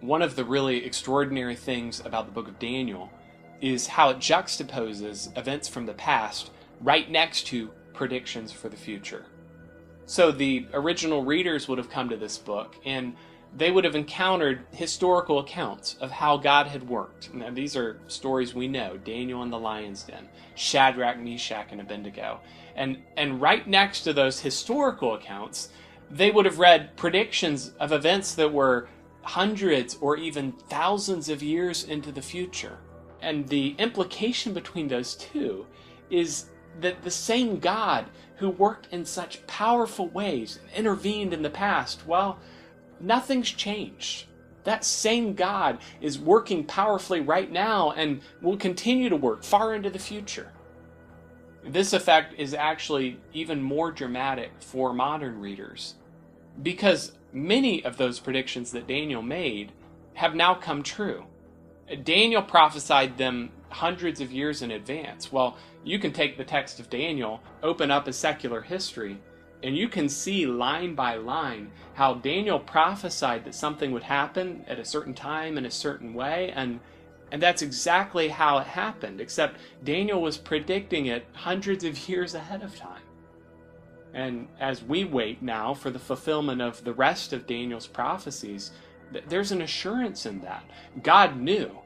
One of the really extraordinary things about the book of Daniel is how it juxtaposes events from the past right next to predictions for the future. So the original readers would have come to this book and they would have encountered historical accounts of how God had worked. Now, these are stories we know: Daniel in the lion's den, Shadrach, Meshach, and Abednego. And right next to those historical accounts, they would have read predictions of events that were hundreds or even thousands of years into the future. And the implication between those two is that the same God who worked in such powerful ways and intervened in the past, well, nothing's changed. That same God is working powerfully right now and will continue to work far into the future. This effect is actually even more dramatic for modern readers, because many of those predictions that Daniel made have now come true. Daniel prophesied them hundreds of years in advance. Well, you can take the text of Daniel, open up a secular history, and you can see line by line how Daniel prophesied that something would happen at a certain time in a certain way, and that's exactly how it happened, except Daniel was predicting it hundreds of years ahead of time. And as we wait now for the fulfillment of the rest of Daniel's prophecies, there's an assurance in that. God knew.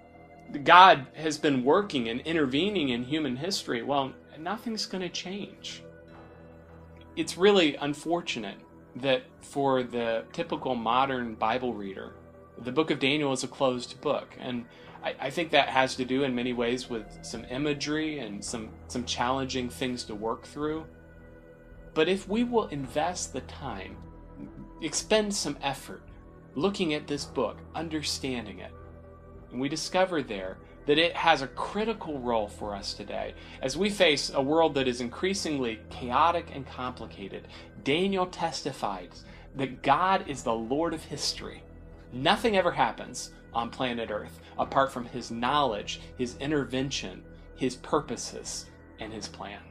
God has been working and intervening in human history. Well, nothing's going to change. It's really unfortunate that for the typical modern Bible reader, the book of Daniel is a closed book. And I think that has to do in many ways with some imagery and some challenging things to work through. But if we will invest the time, expend some effort looking at this book, understanding it, and we discover there that it has a critical role for us today. As we face a world that is increasingly chaotic and complicated, Daniel testifies that God is the Lord of history. Nothing ever happens on planet Earth apart from His knowledge, His intervention, His purposes, and His plan.